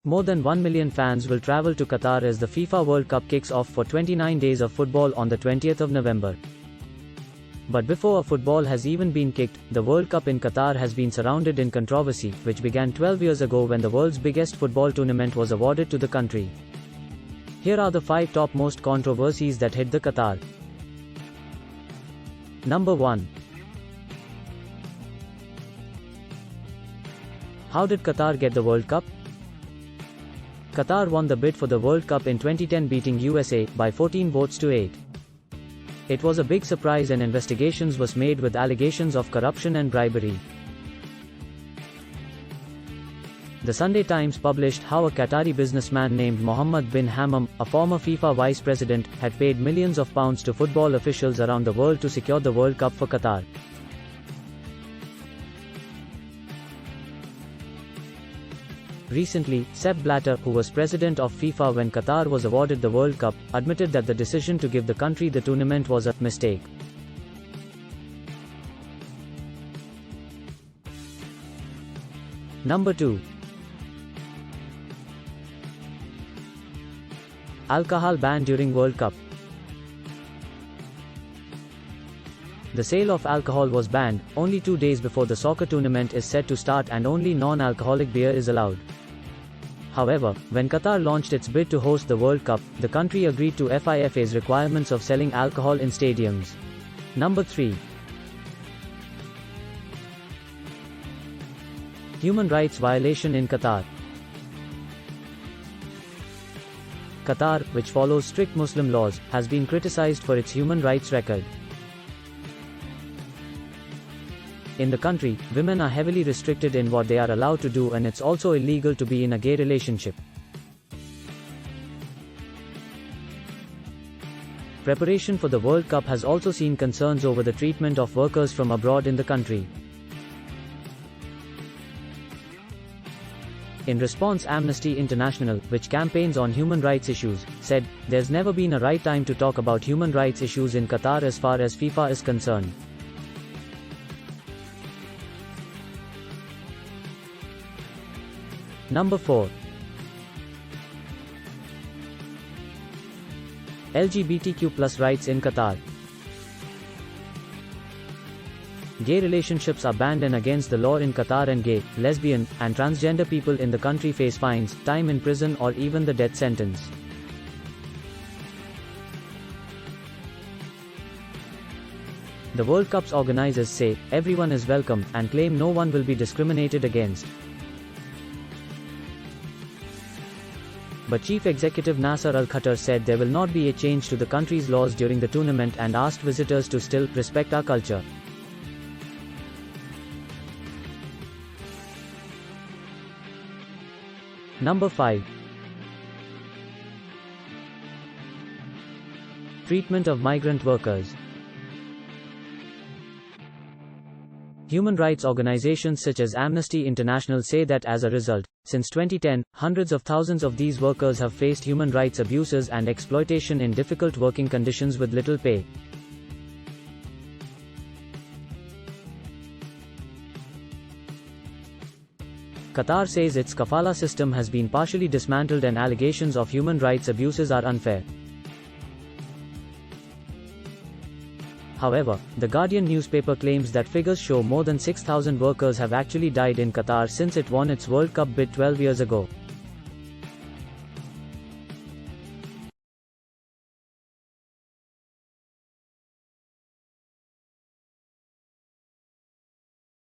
More than 1 million fans will travel to Qatar as the FIFA World Cup kicks off for 29 days of football on the 20th of November. But before a football has even been kicked, the World Cup in Qatar has been surrounded in controversy, which began 12 years ago when the world's biggest football tournament was awarded to the country. Here are the 5 top most controversies that hit the Qatar. Number 1. How did Qatar get the World Cup? Qatar won the bid for the World Cup in 2010, beating USA by 14 votes to 8. It was a big surprise and investigations was made with allegations of corruption and bribery. The Sunday Times published how a Qatari businessman named Mohammed bin Hammam, a former FIFA vice president, had paid millions of pounds to football officials around the world to secure the World Cup for Qatar. Recently, Sepp Blatter, who was president of FIFA when Qatar was awarded the World Cup, admitted that the decision to give the country the tournament was a mistake. Number 2. Alcohol ban during World Cup. The sale of alcohol was banned only 2 days before the soccer tournament is set to start, and only non-alcoholic beer is allowed. However, when Qatar launched its bid to host the World Cup, the country agreed to FIFA's requirements of selling alcohol in stadiums. Number 3. Human rights violation in Qatar. Qatar, which follows strict Muslim laws, has been criticized for its human rights record. In the country, women are heavily restricted in what they are allowed to do, and it's also illegal to be in a gay relationship. Preparation for the World Cup has also seen concerns over the treatment of workers from abroad in the country. In response, Amnesty International, which campaigns on human rights issues, said, "There's never been a right time to talk about human rights issues in Qatar as far as FIFA is concerned." Number 4. LGBTQ+ rights in Qatar. Gay relationships are banned and against the law in Qatar, and gay, lesbian, and transgender people in the country face fines, time in prison, or even the death sentence. The World Cup's organizers say, everyone is welcome, and claim no one will be discriminated against. But Chief Executive Nasser Al-Khatar said there will not be a change to the country's laws during the tournament, and asked visitors to still respect our culture. Number 5. Treatment of migrant workers. Human rights organizations such as Amnesty International say that as a result, since 2010, hundreds of thousands of these workers have faced human rights abuses and exploitation in difficult working conditions with little pay. Qatar says its kafala system has been partially dismantled and allegations of human rights abuses are unfair. However, The Guardian newspaper claims that figures show more than 6,000 workers have actually died in Qatar since it won its World Cup bid 12 years ago.